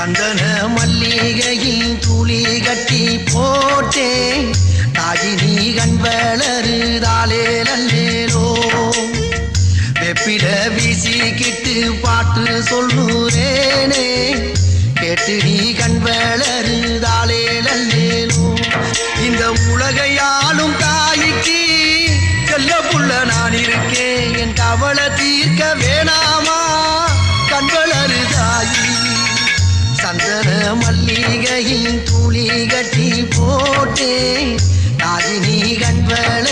சந்தன மல்லிகையில் துளி கட்டி போட்டேன் தாயினி கண் வளருதாலே நல்லேலோ வெப்பில வீசிக்கிட்டு பாட்டு சொல்லுறேனே கேட்டு நீ கண் வளருதாலே நல்லேலோ இந்த உலகையாலும் தாய்க்கு செல்ல புள்ள நான் இருக்கேன் என் கவலை தீர்க்க வேணாமா கண் வளருதாயி சந்தன மல்லிகையின் துளி கட்டி போட்டே தாயினி கண் வள